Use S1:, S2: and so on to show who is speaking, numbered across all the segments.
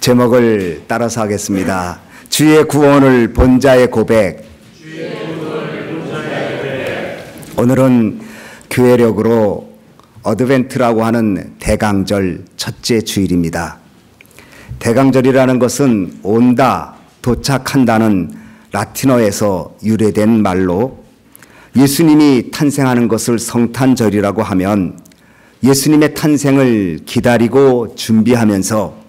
S1: 제목을 따라서 하겠습니다. 주의 구원을 본 자의 고백. 오늘은 교회력으로 어드벤트라고 하는 대강절 첫째 주일입니다. 대강절이라는 것은 온다, 도착한다는 라틴어에서 유래된 말로 예수님이 탄생하는 것을 성탄절이라고 하면 예수님의 탄생을 기다리고 준비하면서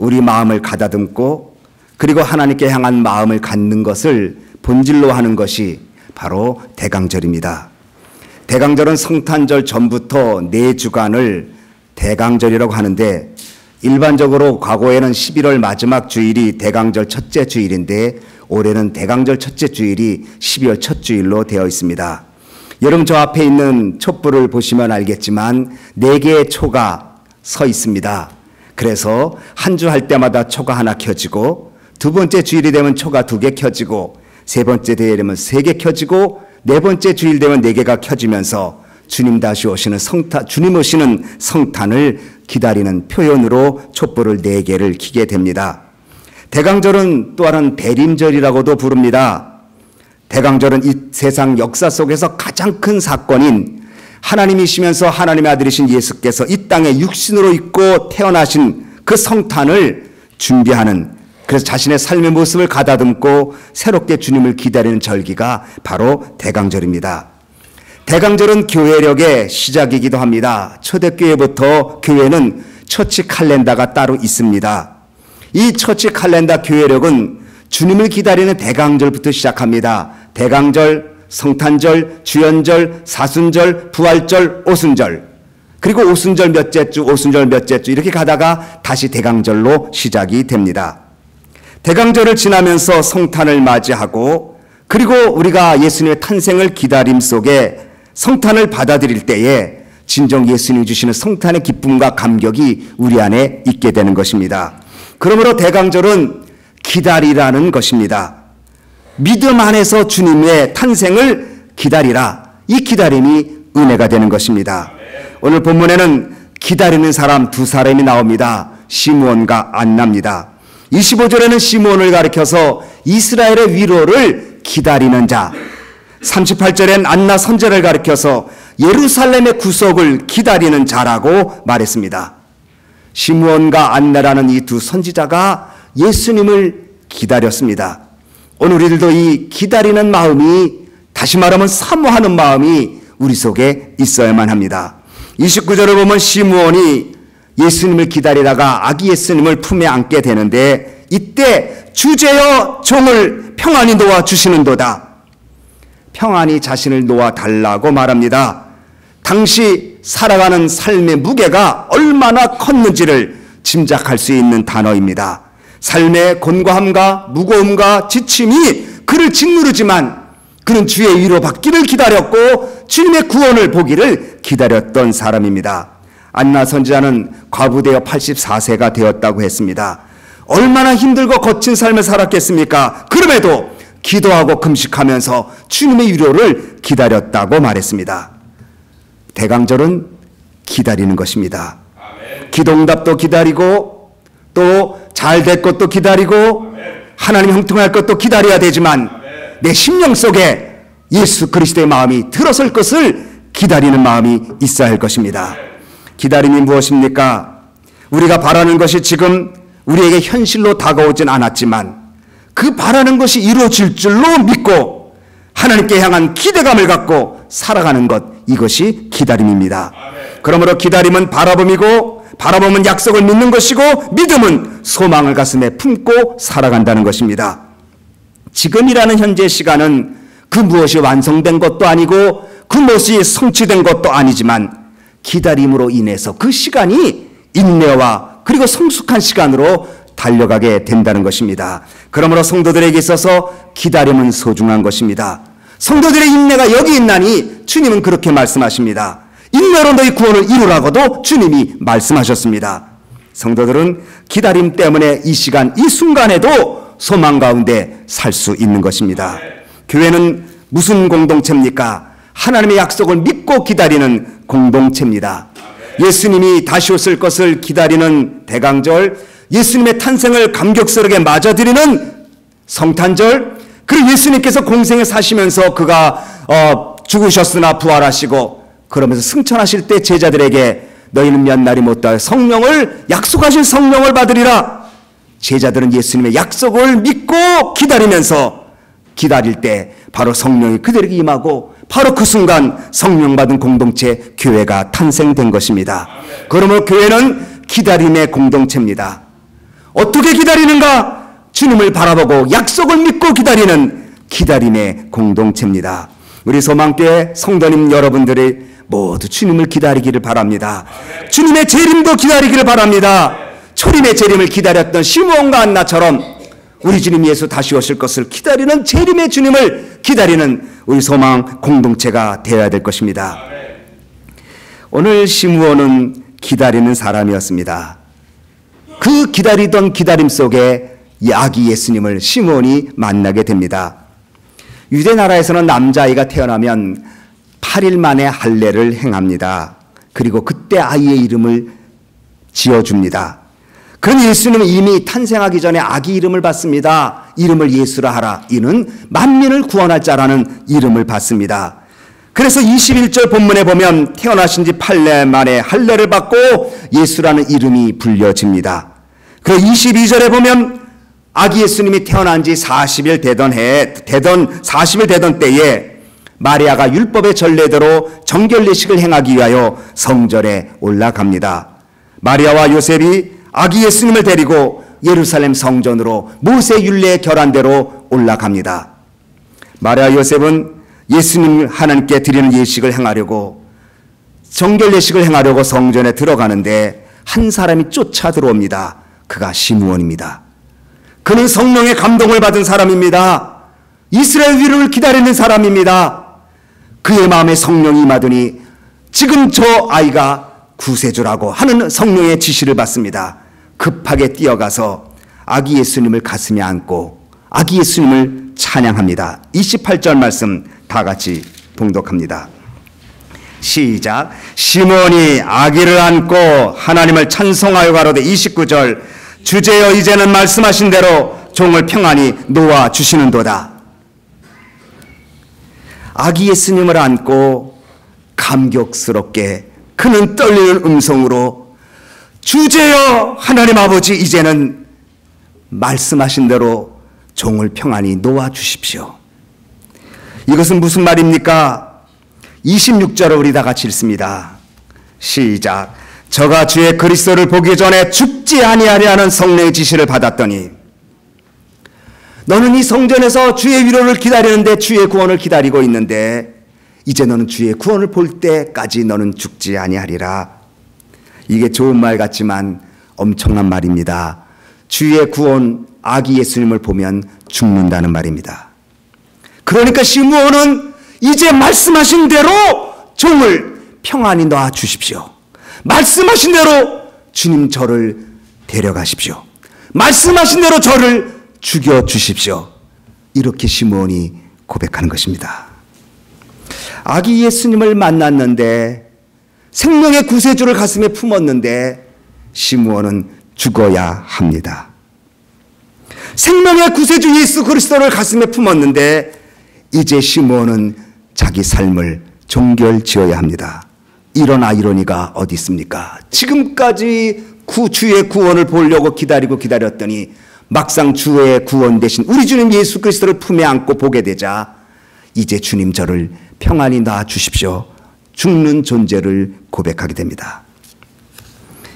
S1: 우리 마음을 가다듬고 그리고 하나님께 향한 마음을 갖는 것을 본질로 하는 것이 바로 대강절입니다. 대강절은 성탄절 전부터 4주간을 대강절이라고 하는데 일반적으로 과거에는 11월 마지막 주일이 대강절 첫째 주일인데 올해는 대강절 첫째 주일이 12월 첫 주일로 되어 있습니다. 여러분 저 앞에 있는 촛불을 보시면 알겠지만 4개의 초가 서 있습니다. 그래서 한 주 할 때마다 초가 하나 켜지고 두 번째 주일이 되면 초가 2개 켜지고 세 번째 대회 되면 3개 켜지고 네 번째 주일 되면 4개가 켜지면서 주님 다시 오시는 주님 오시는 성탄을 기다리는 표현으로 촛불을 4개를 켜게 됩니다. 대강절은 또 하나는 대림절이라고도 부릅니다. 대강절은 이 세상 역사 속에서 가장 큰 사건인 하나님이시면서 하나님의 아들이신 예수께서 이 땅에 육신으로 있고 태어나신 그 성탄을 준비하는, 그래서 자신의 삶의 모습을 가다듬고 새롭게 주님을 기다리는 절기가 바로 대강절입니다. 대강절은 교회력의 시작이기도 합니다. 초대교회부터 교회는 처치 칼렌더가 따로 있습니다. 이 처치 칼렌더 교회력은 주님을 기다리는 대강절부터 시작합니다. 대강절, 성탄절, 주연절, 사순절, 부활절, 오순절, 그리고 오순절 몇째 주, 오순절 몇째 주 이렇게 가다가 다시 대강절로 시작이 됩니다. 대강절을 지나면서 성탄을 맞이하고 그리고 우리가 예수님의 탄생을 기다림 속에 성탄을 받아들일 때에 진정 예수님이 주시는 성탄의 기쁨과 감격이 우리 안에 있게 되는 것입니다. 그러므로 대강절은 기다리라는 것입니다. 믿음 안에서 주님의 탄생을 기다리라. 이 기다림이 은혜가 되는 것입니다. 오늘 본문에는 기다리는 사람 2사람이 나옵니다. 시므온과 안나입니다. 25절에는 시므온을 가리켜서 이스라엘의 위로를 기다리는 자, 38절엔 안나 선제를 가리켜서 예루살렘의 구속을 기다리는 자라고 말했습니다. 시므온과 안나라는 이 2 선지자가 예수님을 기다렸습니다. 오늘 우리들도 이 기다리는 마음이, 다시 말하면 사모하는 마음이 우리 속에 있어야만 합니다. 29절을 보면 시므온이 예수님을 기다리다가 아기 예수님을 품에 안게 되는데 이때 주제여 종을 평안히 놓아 주시는도다. 평안히 자신을 놓아 달라고 말합니다. 당시 살아가는 삶의 무게가 얼마나 컸는지를 짐작할 수 있는 단어입니다. 삶의 곤고함과 무거움과 지침이 그를 짓누르지만 그는 주의 위로 받기를 기다렸고 주님의 구원을 보기를 기다렸던 사람입니다. 안나 선지자는 과부되어 84세가 되었다고 했습니다. 얼마나 힘들고 거친 삶을 살았겠습니까? 그럼에도 기도하고 금식하면서 주님의 위로를 기다렸다고 말했습니다. 대강절은 기다리는 것입니다. 기도응답도 기다리고 또 잘 될 것도 기다리고 하나님 형통할 것도 기다려야 되지만 내 심령 속에 예수 그리스도의 마음이 들어설 것을 기다리는 마음이 있어야 할 것입니다. 기다림이 무엇입니까? 우리가 바라는 것이 지금 우리에게 현실로 다가오진 않았지만 그 바라는 것이 이루어질 줄로 믿고 하나님께 향한 기대감을 갖고 살아가는 것, 이것이 기다림입니다. 그러므로 기다림은 바라봄이고 바라봄은 약속을 믿는 것이고 믿음은 소망을 가슴에 품고 살아간다는 것입니다. 지금이라는 현재 시간은 그 무엇이 완성된 것도 아니고 그 무엇이 성취된 것도 아니지만 기다림으로 인해서 그 시간이 인내와 그리고 성숙한 시간으로 달려가게 된다는 것입니다. 그러므로 성도들에게 있어서 기다림은 소중한 것입니다. 성도들의 인내가 여기 있나니 주님은 그렇게 말씀하십니다. 인내로 너희 구원을 이루라고도 주님이 말씀하셨습니다. 성도들은 기다림 때문에 이 시간 이 순간에도 소망 가운데 살 수 있는 것입니다. 교회는 무슨 공동체입니까? 하나님의 약속을 믿고 기다리는 공동체입니다. 예수님이 다시 오실 것을 기다리는 대강절, 예수님의 탄생을 감격스럽게 맞아들이는 성탄절, 그리고 예수님께서 공생에 사시면서 그가 죽으셨으나 부활하시고 그러면서 승천하실 때 제자들에게 너희는 몇 날이 못다 성령을 약속하신 성령을 받으리라. 제자들은 예수님의 약속을 믿고 기다리면서 기다릴 때 바로 성령이 그들에게 임하고 바로 그 순간 성령 받은 공동체 교회가 탄생된 것입니다. 그러므로 교회는 기다림의 공동체입니다. 어떻게 기다리는가? 주님을 바라보고 약속을 믿고 기다리는 기다림의 공동체입니다. 우리 소망교회 성도님 여러분들이 모두 주님을 기다리기를 바랍니다. 주님의 재림도 기다리기를 바랍니다. 초림의 재림을 기다렸던 시므온과 안나처럼 우리 주님 예수 다시 오실 것을 기다리는 재림의 주님을 기다리는 우리 소망 공동체가 되어야 될 것입니다. 오늘 시므온은 기다리는 사람이었습니다. 그 기다리던 기다림 속에 아기 예수님을 시므온이 만나게 됩니다. 유대 나라에서는 남자아이가 태어나면 8일 만에 할례를 행합니다. 그리고 그때 아이의 이름을 지어줍니다. 그런 예수님은 이미 탄생하기 전에 아기 이름을 받습니다. 이름을 예수라 하라. 이는 만민을 구원할 자라는 이름을 받습니다. 그래서 21절 본문에 보면 태어나신 지 8일 만에 할례를 받고 예수라는 이름이 불려집니다. 그리고 22절에 보면 아기 예수님이 태어난 지 40일 되던 때에 마리아가 율법의 전례대로 정결례식을 행하기 위하여 성전에 올라갑니다. 마리아와 요셉이 아기 예수님을 데리고 예루살렘 성전으로 모세 율례의 결안대로 올라갑니다. 마리아 요셉은 예수님 하나님께 드리는 예식을 행하려고 정결례식을 행하려고 성전에 들어가는데 한 사람이 쫓아 들어옵니다. 그가 시므온입니다. 그는 성령의 감동을 받은 사람입니다. 이스라엘 위로를 기다리는 사람입니다. 그의 마음에 성령이 임하더니 지금 저 아이가 구세주라고 하는 성령의 지시를 받습니다. 급하게 뛰어가서 아기 예수님을 가슴에 안고 아기 예수님을 찬양합니다. 28절 말씀 다 같이 봉독합니다. 시작. 시므온이 아기를 안고 하나님을 찬송하여 가로되 29절 주제여 이제는 말씀하신 대로 종을 평안히 놓아 주시는도다. 아기 예수님을 안고 감격스럽게 그는 떨리는 음성으로 주제여 하나님 아버지 이제는 말씀하신 대로 종을 평안히 놓아 주십시오. 이것은 무슨 말입니까? 26절을 우리 다 같이 읽습니다. 시작. 저가 주의 그리스도를 보기 전에 죽지 아니하리라는 성령의 지시를 받았더니 너는 이 성전에서 주의 위로를 기다리는데 주의 구원을 기다리고 있는데 이제 너는 주의 구원을 볼 때까지 너는 죽지 아니하리라. 이게 좋은 말 같지만 엄청난 말입니다. 주의 구원 아기 예수님을 보면 죽는다는 말입니다. 그러니까 시므온은 이제 말씀하신 대로 종을 평안히 놔 주십시오. 말씀하신 대로 주님 저를 데려가십시오. 말씀하신 대로 저를 죽여 주십시오. 이렇게 시므온이 고백하는 것입니다. 아기 예수님을 만났는데 생명의 구세주를 가슴에 품었는데 시므온은 죽어야 합니다. 생명의 구세주 예수 그리스도를 가슴에 품었는데 이제 시므온은 자기 삶을 종결지어야 합니다. 이런 아이러니가 어디 있습니까? 지금까지 주의 구원을 보려고 기다렸더니 막상 주의 구원 대신 우리 주님 예수 그리스도를 품에 안고 보게 되자 이제 주님 저를 평안히 놔 주십시오. 죽는 존재를 고백하게 됩니다.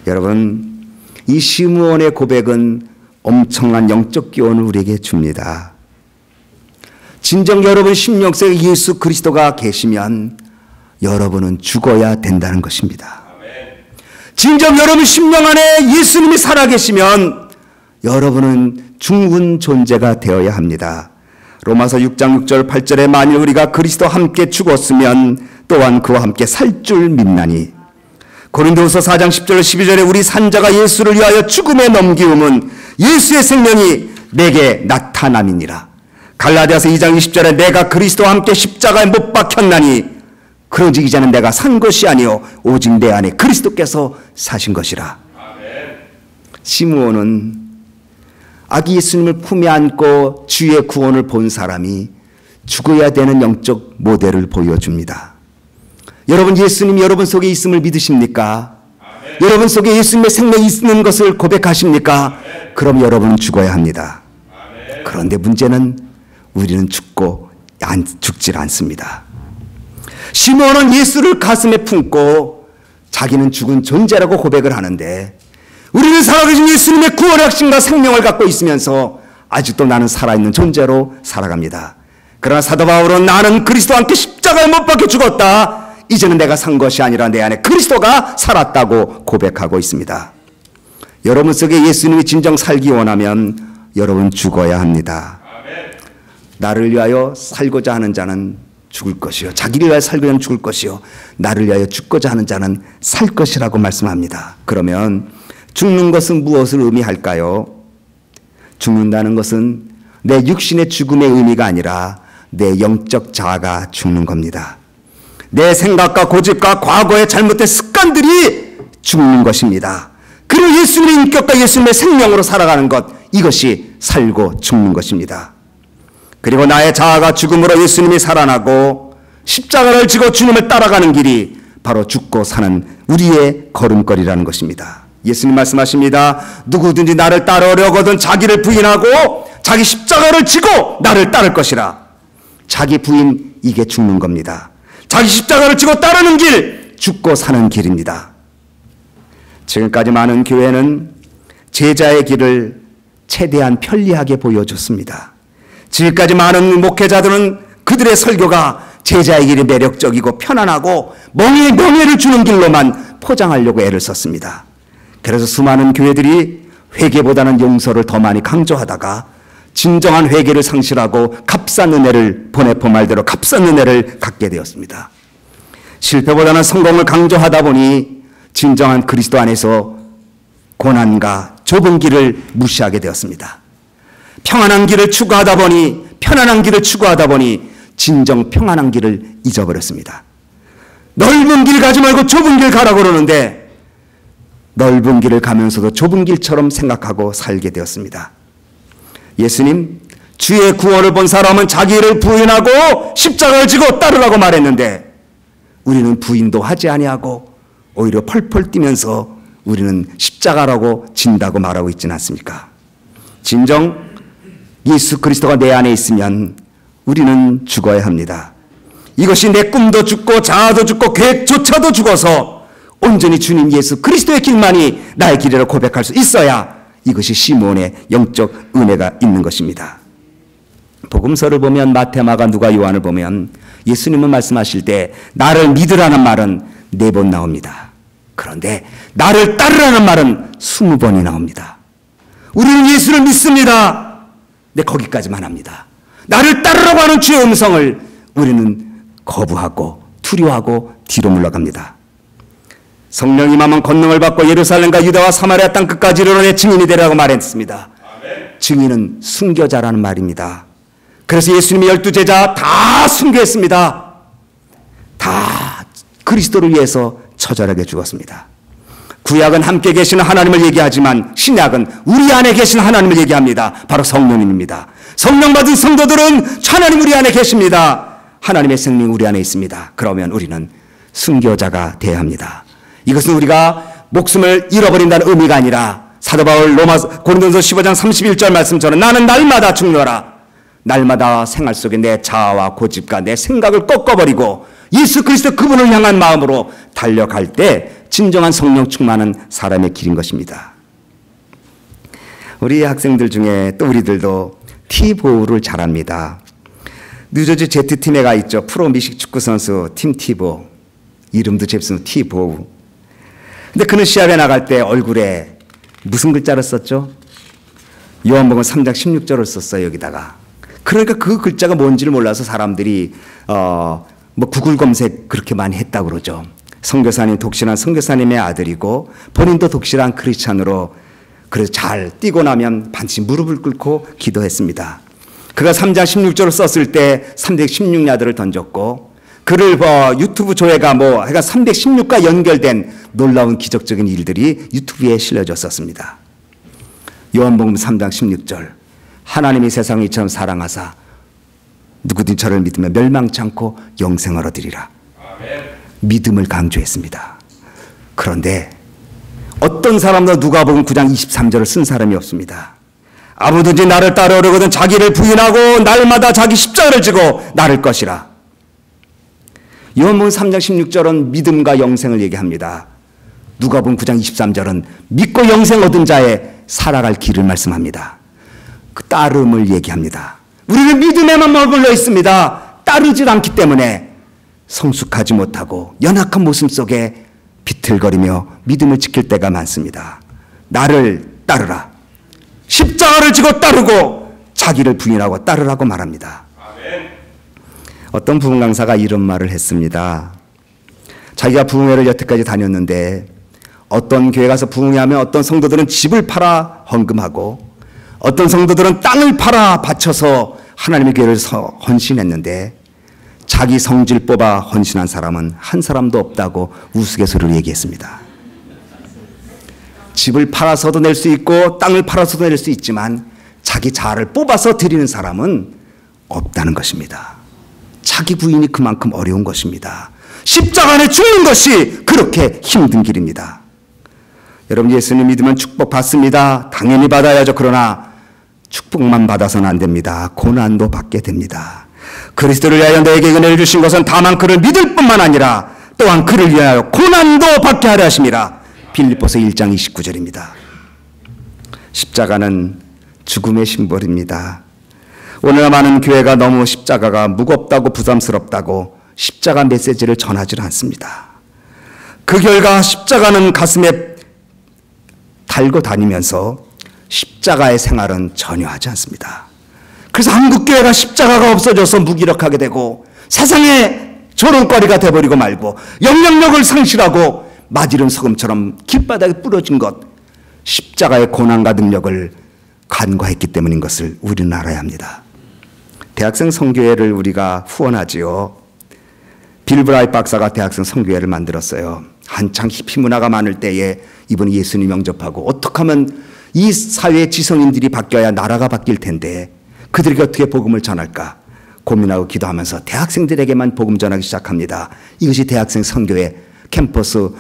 S1: 여러분, 이 시므온의 고백은 엄청난 영적 교훈을 우리에게 줍니다. 진정 여러분 16세기 예수 그리스도가 계시면 여러분은 죽어야 된다는 것입니다. 진정 여러분 심령 안에 예수님이 살아계시면 여러분은 죽은 존재가 되어야 합니다. 로마서 6장 6절 8절에 만일 우리가 그리스도와 함께 죽었으면 또한 그와 함께 살 줄 믿나니 고린도후서 4장 10절 12절에 우리 산자가 예수를 위하여 죽음에 넘기움은 예수의 생명이 내게 나타남이니라. 갈라디아서 2장 20절에 내가 그리스도와 함께 십자가에 못 박혔나니 그런즉 이제는 내가 산 것이 아니요 오직 내 안에 그리스도께서 사신 것이라. 시므온은 아기 예수님을 품에 안고 주의 구원을 본 사람이 죽어야 되는 영적 모델을 보여줍니다. 여러분, 예수님이 여러분 속에 있음을 믿으십니까? 아멘. 여러분 속에 예수님의 생명이 있는 것을 고백하십니까? 아멘. 그럼 여러분은 죽어야 합니다. 아멘. 그런데 문제는 우리는 죽질 않습니다. 시므온은 예수를 가슴에 품고 자기는 죽은 존재라고 고백을 하는데, 우리는 살아계신 예수님의 구원의 확신과 생명을 갖고 있으면서 아직도 나는 살아있는 존재로 살아갑니다. 그러나 사도 바울은 나는 그리스도와 함께 십자가에 못 박혀 죽었다. 이제는 내가 산 것이 아니라 내 안에 그리스도가 살았다고 고백하고 있습니다. 여러분 속에 예수님이 진정 살기 원하면 여러분 죽어야 합니다. 나를 위하여 살고자 하는 자는 죽을 것이요, 자기를 위하여 살고자 하는 죽을 것이요, 나를 위하여 죽고자 하는 자는 살 것이라고 말씀합니다. 그러면 죽는 것은 무엇을 의미할까요? 죽는다는 것은 내 육신의 죽음의 의미가 아니라 내 영적 자아가 죽는 겁니다. 내 생각과 고집과 과거의 잘못된 습관들이 죽는 것입니다. 그리고 예수님의 인격과 예수님의 생명으로 살아가는 것, 이것이 살고 죽는 것입니다. 그리고 나의 자아가 죽음으로 예수님이 살아나고 십자가를 지고 주님을 따라가는 길이 바로 죽고 사는 우리의 걸음걸이라는 것입니다. 예수님 말씀하십니다. 누구든지 나를 따르려거든 자기를 부인하고 자기 십자가를 지고 나를 따를 것이라. 자기 부인, 이게 죽는 겁니다. 자기 십자가를 지고 따르는 길, 죽고 사는 길입니다. 지금까지 많은 교회는 제자의 길을 최대한 편리하게 보여줬습니다. 지금까지 많은 목회자들은 그들의 설교가 제자의 길이 매력적이고 편안하고 명예를 주는 길로만 포장하려고 애를 썼습니다. 그래서 수많은 교회들이 회개보다는 용서를 더 많이 강조하다가 진정한 회개를 상실하고 값싼 은혜를, 보네포 말대로 값싼 은혜를 갖게 되었습니다. 실패보다는 성공을 강조하다 보니 진정한 그리스도 안에서 고난과 좁은 길을 무시하게 되었습니다. 편안한 길을 추구하다 보니 진정 평안한 길을 잊어버렸습니다. 넓은 길 가지 말고 좁은 길 가라고 그러는데 넓은 길을 가면서도 좁은 길처럼 생각하고 살게 되었습니다. 예수님, 주의 구원을 본 사람은 자기를 부인하고 십자가를 지고 따르라고 말했는데 우리는 부인도 하지 아니하고 오히려 펄펄 뛰면서 우리는 십자가라고 진다고 말하고 있지는 않습니까? 진정 예수 그리스도가 내 안에 있으면 우리는 죽어야 합니다. 이것이 내 꿈도 죽고 자아도 죽고 계획조차도 죽어서 온전히 주님 예수 그리스도의 길만이 나의 길이라고 고백할 수 있어야 이것이 시므온의 영적 은혜가 있는 것입니다. 복음서를 보면 마태, 마가, 누가, 요한을 보면 예수님은 말씀하실 때 나를 믿으라는 말은 4번 나옵니다. 그런데 나를 따르라는 말은 20번이 나옵니다. 우리는 예수를 믿습니다. 네, 거기까지만 합니다. 나를 따르라고 하는 주의 음성을 우리는 거부하고 두려워하고 뒤로 물러갑니다. 성령 임하면 권능을 받고 예루살렘과 유다와 사마리아 땅 끝까지 이르러 내 증인이 되라고 말했습니다. 아멘. 증인은 순교자라는 말입니다. 그래서 예수님의 12제자 다 순교했습니다. 다 그리스도를 위해서 처절하게 죽었습니다. 구약은 함께 계시는 하나님을 얘기하지만 신약은 우리 안에 계신 하나님을 얘기합니다. 바로 성령님입니다. 성령 받은 성도들은 하나님 우리 안에 계십니다. 하나님의 생명 우리 안에 있습니다. 그러면 우리는 순교자가 되어야 합니다. 이것은 우리가 목숨을 잃어버린다는 의미가 아니라 사도 바울 고린도전서 15장 31절 말씀처럼 나는 날마다 죽노라. 날마다 생활 속에 내 자아와 고집과 내 생각을 꺾어버리고 예수 그리스도 그분을 향한 마음으로 달려갈 때 진정한 성령 충만한 사람의 길인 것입니다. 우리 학생들 중에 또 우리들도 티보우를 잘합니다. 뉴저지 제트팀에 가 있죠. 프로 미식 축구 선수 팀 티보. 이름도 재밌습니다. 티보우. 근데 그는 시합에 나갈 때 얼굴에 무슨 글자를 썼죠? 요한복음 3장 16절을 썼어요. 여기다가. 그러니까 그 글자가 뭔지를 몰라서 사람들이 구글 검색 그렇게 많이 했다고 그러죠. 선교사님, 독실한 선교사님의 아들이고 본인도 독실한 크리스찬으로 그래서 잘 뛰고 나면 반드시 무릎을 꿇고 기도했습니다. 그가 3장 16절을 썼을 때 316야드를 던졌고 그를 유튜브 조회가 그러니까 316과 연결된 놀라운 기적적인 일들이 유튜브에 실려졌었습니다. 요한복음 3장 16절 하나님이 세상을 이처럼 사랑하사 누구든 저를 믿으면 멸망치 않고 영생을 얻으리라. 믿음을 강조했습니다. 그런데 어떤 사람도 누가복음 9장 23절을 쓴 사람이 없습니다. 아무든지 나를 따르려거든 자기를 부인하고 날마다 자기 십자가를 지고 나를 것이라. 요한복음 3장 16절은 믿음과 영생을 얘기합니다. 누가복음 9장 23절은 믿고 영생 얻은 자의 살아갈 길을 말씀합니다. 그 따름을 얘기합니다. 우리는 믿음에만 머물러 있습니다. 따르질 않기 때문에 성숙하지 못하고 연약한 모습 속에 비틀거리며 믿음을 지킬 때가 많습니다. 나를 따르라. 십자가를 지고 따르고 자기를 부인하고 따르라고 말합니다. 아멘. 어떤 부흥 강사가 이런 말을 했습니다. 자기가 부흥회를 여태까지 다녔는데 어떤 교회 가서 부흥회하면 어떤 성도들은 집을 팔아 헌금하고 어떤 성도들은 땅을 팔아 바쳐서 하나님의 교회를 헌신했는데 자기 성질 뽑아 헌신한 사람은 한 사람도 없다고 우스갯소리로 얘기했습니다. 집을 팔아서도 낼 수 있고 땅을 팔아서도 낼 수 있지만 자기 자아를 뽑아서 드리는 사람은 없다는 것입니다. 자기 부인이 그만큼 어려운 것입니다. 십자가 안에 죽는 것이 그렇게 힘든 길입니다. 여러분, 예수님 믿으면 축복 받습니다. 당연히 받아야죠. 그러나 축복만 받아서는 안 됩니다. 고난도 받게 됩니다. 그리스도를 위하여 너에게 은혜를 주신 것은 다만 그를 믿을 뿐만 아니라 또한 그를 위하여 고난도 받게 하려 하심이라. 빌립보서 1장 29절입니다. 십자가는 죽음의 심벌입니다. 오늘 많은 교회가 너무 십자가가 무겁다고 부담스럽다고 십자가 메시지를 전하지 않습니다. 그 결과 십자가는 가슴에 달고 다니면서 십자가의 생활은 전혀 하지 않습니다. 그래서 한국교회가 십자가가 없어져서 무기력하게 되고 세상에 조롱거리가 돼버리고 말고 영향력을 상실하고 마지른 소금처럼 길바닥에 뿌려진 것, 십자가의 고난과 능력을 간과했기 때문인 것을 우리는 알아야 합니다. 대학생 선교회를 우리가 후원하지요. 빌 브라이트 박사가 대학생 선교회를 만들었어요. 한창 히피 문화가 많을 때에 이분이 예수님 영접하고 어떻게 하면 이 사회의 지성인들이 바뀌어야 나라가 바뀔 텐데 그들에게 어떻게 복음을 전할까 고민하고 기도하면서 대학생들에게만 복음 전하기 시작합니다. 이것이 대학생 선교회 캠퍼스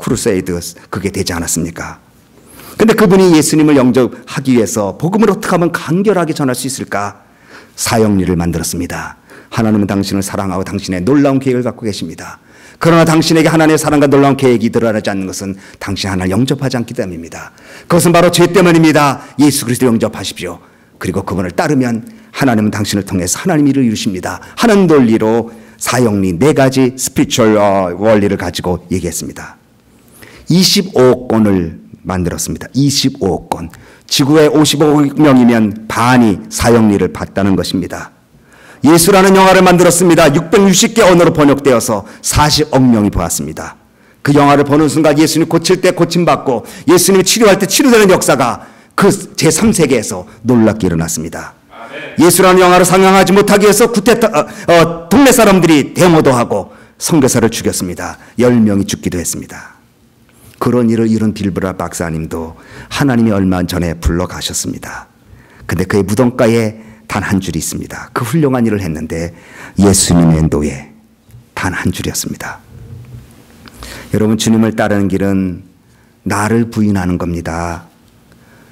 S1: 크루세이드 그게 되지 않았습니까? 근데 그분이 예수님을 영접하기 위해서 복음을 어떻게 하면 간결하게 전할 수 있을까? 사역리를 만들었습니다. 하나님은 당신을 사랑하고 당신의 놀라운 계획을 갖고 계십니다. 그러나 당신에게 하나님의 사랑과 놀라운 계획이 드러나지 않는 것은 당신 하나를 영접하지 않기 때문입니다. 그것은 바로 죄 때문입니다. 예수 그리스도 영접하십시오. 그리고 그분을 따르면 하나님은 당신을 통해서 하나님의 일을 이루십니다 하는 논리로 사역리 4가지 스피리추얼 원리를 가지고 얘기했습니다. 25억 건을 만들었습니다. 25억 건. 지구의 55억 명이면 반이 사역리를 받다는 것입니다. 예수라는 영화를 만들었습니다. 660개 언어로 번역되어서 40억 명이 보았습니다. 그 영화를 보는 순간 예수님 고칠 때 고침받고 예수님이 치료할 때 치료되는 역사가 그 제3세계에서 놀랍게 일어났습니다. 예수라는 영화를 상영하지 못하기 위해서 동네 사람들이 데모도 하고 선교사를 죽였습니다. 10명이 죽기도 했습니다. 그런 일을 이룬 빌 브라이트 박사님도 하나님이 얼마 전에 불러가셨습니다. 근데 그의 무덤가에 단 한 줄이 있습니다. 그 훌륭한 일을 했는데 예수님의 노예 단 한 줄이었습니다. 여러분, 주님을 따르는 길은 나를 부인하는 겁니다.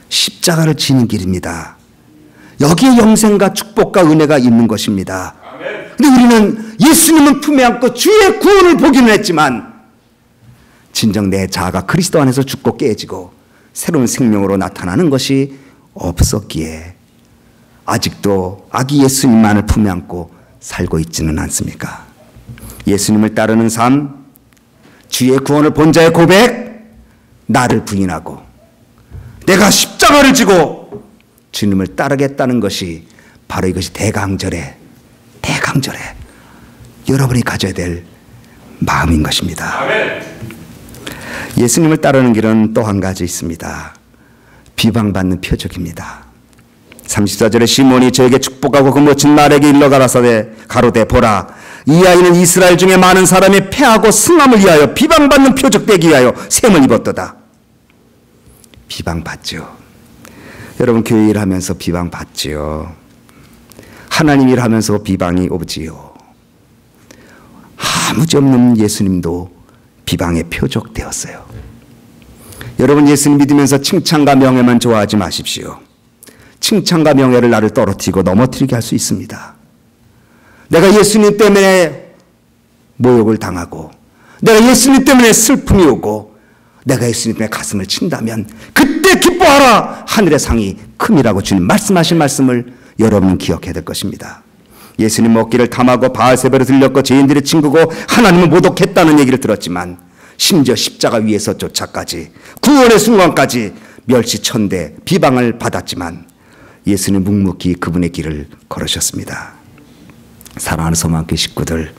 S1: 십자가를 지는 길입니다. 여기에 영생과 축복과 은혜가 있는 것입니다. 근데 우리는 예수님은 품에 안고 주의 구원을 보기는 했지만 진정 내 자아가 그리스도 안에서 죽고 깨지고 새로운 생명으로 나타나는 것이 없었기에 아직도 아기 예수님만을 품에 안고 살고 있지는 않습니까? 예수님을 따르는 삶, 주의 구원을 본 자의 고백, 나를 부인하고 내가 십자가를 지고 주님을 따르겠다는 것이 바로 이것이 대강절에 여러분이 가져야 될 마음인 것입니다. 아멘. 예수님을 따르는 길은 또 한 가지 있습니다. 비방받는 표적입니다. 34절에 시몬이 저에게 축복하고 그 모친 말에게 일러 가로되 보라, 이 아이는 이스라엘 중에 많은 사람이 패하고 승함을 위하여 비방받는 표적 되기 위하여 셈을 입었도다. 비방받죠. 여러분, 교회 일하면서 비방 받지요. 하나님 일하면서 비방이 오지요. 아무지없는 예수님도 비방의 표적 되었어요. 여러분, 예수님 믿으면서 칭찬과 명예만 좋아하지 마십시오. 칭찬과 명예를 나를 떨어뜨리고 넘어뜨리게 할 수 있습니다. 내가 예수님 때문에 모욕을 당하고, 내가 예수님 때문에 슬픔이 오고, 내가 예수님 때문에 가슴을 친다면 그때 기뻐하라, 하늘의 상이 큼이라고 주님 말씀하신 말씀을 여러분은 기억해야 될 것입니다. 예수님 먹기를 탐하고 바알세바로 들렸고 죄인들의 친구고 하나님은 모독했다는 얘기를 들었지만 심지어 십자가 위에서조차까지 구원의 순간까지 멸시천대 비방을 받았지만 예수님 묵묵히 그분의 길을 걸으셨습니다. 사랑하는 소망교회 식구들,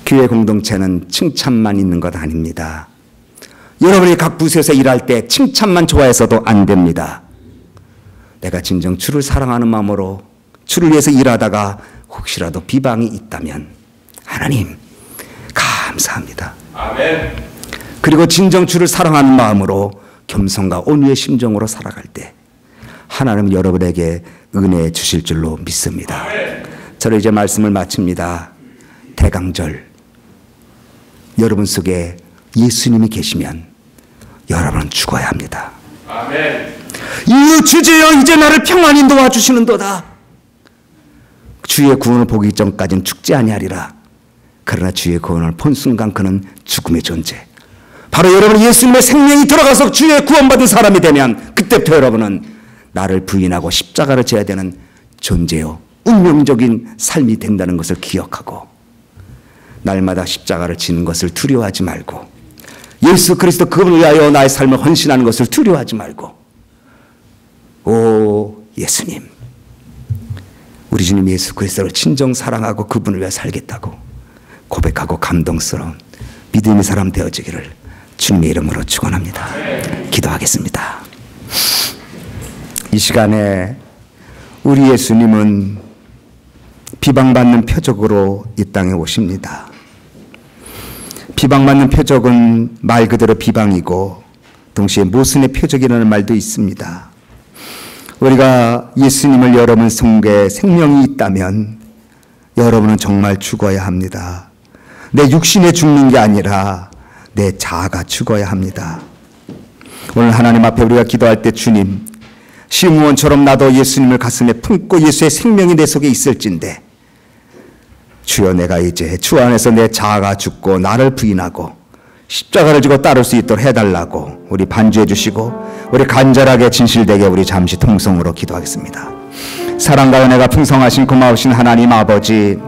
S1: 교회 공동체는 칭찬만 있는 것 아닙니다. 여러분이 각 부서에서 일할 때 칭찬만 좋아해서도 안 됩니다. 내가 진정 주를 사랑하는 마음으로 주를 위해서 일하다가 혹시라도 비방이 있다면 하나님 감사합니다. 아멘. 그리고 진정 주를 사랑하는 마음으로 겸손과 온유의 심정으로 살아갈 때 하나님은 여러분에게 은혜 주실 줄로 믿습니다. 아멘. 저는 이제 말씀을 마칩니다. 대강절, 여러분 속에 예수님이 계시면 여러분은 죽어야 합니다. 아멘. 이 주제여 이제 나를 평안히 놓아주시는도다. 주의 구원을 보기 전까지는 죽지 아니하리라. 그러나 주의 구원을 본 순간 그는 죽음의 존재. 바로 여러분 예수님의 생명이 들어가서 주의 구원받은 사람이 되면 그때부터 여러분은 나를 부인하고 십자가를 져야 되는 존재요 운명적인 삶이 된다는 것을 기억하고 날마다 십자가를 지는 것을 두려워하지 말고 예수 그리스도 그분을 위하여 나의 삶을 헌신하는 것을 두려워하지 말고 오 예수님, 우리 주님 예수 그리스도를 진정 사랑하고 그분을 위해 살겠다고 고백하고 감동스러운 믿음의 사람 되어지기를 주님의 이름으로 축원합니다. 기도하겠습니다. 이 시간에 우리 예수님은 비방받는 표적으로 이 땅에 오십니다. 비방받는 표적은 말 그대로 비방이고 동시에 모순의 표적이라는 말도 있습니다. 우리가 예수님을 여러분 속에 생명이 있다면 여러분은 정말 죽어야 합니다. 내 육신에 죽는 게 아니라 내 자아가 죽어야 합니다. 오늘 하나님 앞에 우리가 기도할 때 주님, 시므온처럼 나도 예수님을 가슴에 품고 예수의 생명이 내 속에 있을진데 주여 내가 이제 주 안에서 내 자아가 죽고 나를 부인하고 십자가를 지고 따를 수 있도록 해달라고 우리 반주해 주시고 우리 간절하게 진실되게 우리 잠시 통성으로 기도하겠습니다. 사랑과 은혜가 풍성하신 고마우신 하나님 아버지,